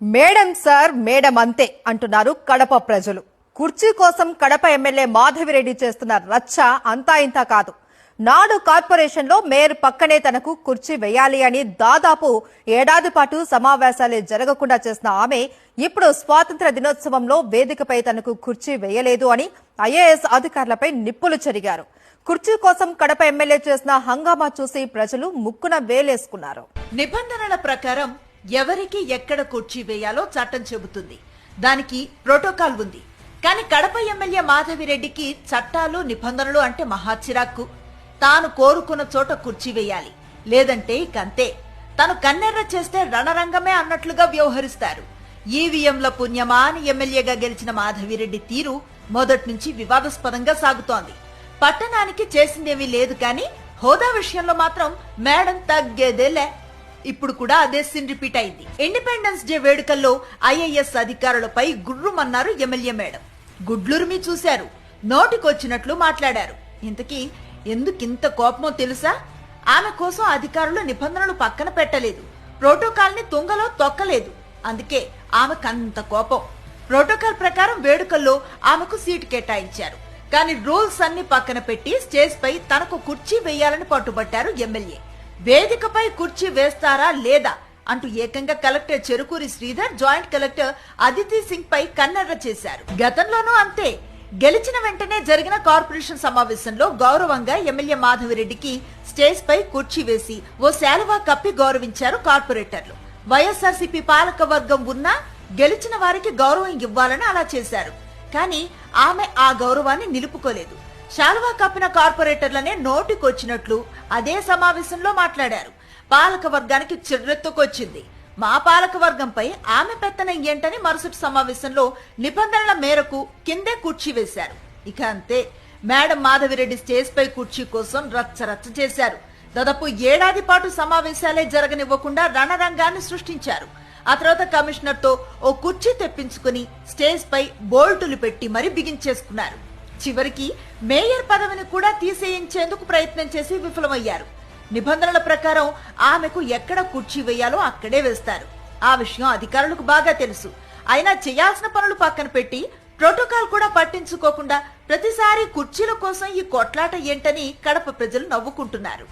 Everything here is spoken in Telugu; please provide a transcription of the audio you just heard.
మేడం సార్ మేడం అంతే అంటున్నారు కడప ప్రజలు. కుర్చీ కోసం కడప ఎమ్మెల్యే మాధవిరెడ్డి చేస్తున్న రచ్చ అంతా ఇంతా కాదు. నాడు కార్పొరేషన్ లో మేయర్ పక్కనే తనకు కుర్చీ వేయాలి అని దాదాపు ఏడాది పాటు సమావేశాలే జరగకుండా చేసిన ఆమె ఇప్పుడు స్వాతంత్ర దినోత్సవంలో వేదికపై తనకు కుర్చీ వేయలేదు అని ఐఏఎస్ అధికారులపై నిప్పులు చెరిగారు. కుర్చీ కోసం కడప ఎమ్మెల్యే చేసిన హంగామా చూసి ప్రజలు ముక్కున వేలేసుకున్నారు. నిబంధనల ప్రకారం ఎవరికి ఎక్కడ కుర్చీ వేయాలో చట్టం చెబుతుంది. దానికి ప్రోటోకాల్ ఉంది. కానీ కడప ఎమ్మెల్యే మాధవిరెడ్డికి చట్టాలు నిబంధనలు అంటే మహాచిరాక్కు. తాను కోరుకున్న చోట కుర్చీ వేయాలి, లేదంటే ఇకంతే. తను కన్నెర్ర చేస్తే రణరంగమే అన్నట్లుగా వ్యవహరిస్తారు. ఈవీఎంల పుణ్యమా అని ఎమ్మెల్యేగా గెలిచిన మాధవిరెడ్డి తీరు మొదటి నుంచి వివాదాస్పదంగా సాగుతోంది. పట్టణానికి చేసిందేమీ లేదు, కానీ హోదా విషయంలో మాత్రం మేడం తగ్గేదేలే. ఇప్పుడు కూడా అదే సీన్ రిపీట్ అయింది. ఇండిపెండెన్స్ డే వేడుకల్లో ఐఏఎస్ అధికారులపై గుర్రుమన్నారు ఎమ్మెల్యే మేడం. గుడ్లురిమి చూశారు, నోటికొచ్చినట్లు మాట్లాడారు. ఇంతకీ ఎందుకింత కోపమో తెలుసా? ఆమె కోసం అధికారులు నిబంధనలు పక్కన పెట్టలేదు, ప్రోటోకాల్ ని తుంగలో తొక్కలేదు. అందుకే ఆమెకంత కోపం. ప్రోటోకాల్ ప్రకారం వేడుకల్లో ఆమెకు సీటు కేటాయించారు, కానీ రూల్స్ అన్ని పక్కన పెట్టి స్టేజ్ పై తనకు కుర్చీ వేయాలని పట్టుబట్టారు ఎమ్మెల్యే. వేదికపై కుర్చీ వేస్తారా లేదా అంటూ ఏకంగా collector Cherukuri Sridhar, joint collector Aditi Singh పై కన్నెర్ర చేశారు. గతంలోనూ అంతే. గెలిచిన వెంటనే జరిగిన కార్పొరేషన్ సమావేశంలో గౌరవంగా ఎమ్మెల్యే మాధవిరెడ్డికి స్టేజ్ పై కుర్చీ వేసి ఓ శాలువా కప్పి గౌరవించారు కార్పొరేటర్లు. వైఎస్ఆర్సీపీ పాలక వర్గం ఉన్నా గెలిచిన వారికి గౌరవం ఇవ్వాలని అలా చేశారు. కానీ ఆమె ఆ గౌరవాన్ని నిలుపుకోలేదు. శాలువా కప్పిన కార్పొరేటర్లనే నోటికొచ్చినట్లు అదే సమావేశంలో మాట్లాడారు. పాలక వర్గానికి చిర్రెత్తుకొచ్చింది. మా పాలక వర్గంపై ఆమె పెత్తనం ఏంటని మరుసటి సమావేశంలో నిబంధనల మేరకు కిందే కుర్చీ వేశారు. ఇక అంతే. మేడం మాధవిరెడ్డి స్టేజ్ పై కుర్చీ కోసం రచ్చరచ్చ చేశారు. దాదాపు ఏడాది పాటు సమావేశాలే జరగనివ్వకుండా రణరంగాన్ని సృష్టించారు. ఆ తర్వాత కమిషనర్ తో ఓ కుర్చీ తెప్పించుకుని స్టేజ్ పై బోల్టులు పెట్టి మరీ బిగించేసుకున్నారు. చివరికి మేయర్ పదవిని కూడా తీసేయించేందుకు ప్రయత్నం చేసి విఫలమయ్యారు. నిబంధనల ప్రకారం ఆమెకు ఎక్కడ కుర్చీ వేయాలో అక్కడే వేస్తారు. ఆ విషయం అధికారులకు బాగా తెలుసు. అయినా చేయాల్సిన పనులు పక్కన పెట్టి ప్రోటోకాల్ కూడా పట్టించుకోకుండా ప్రతిసారి కుర్చీల కోసం ఈ కొట్లాట ఏంటని కడప ప్రజలు నవ్వుకుంటున్నారు.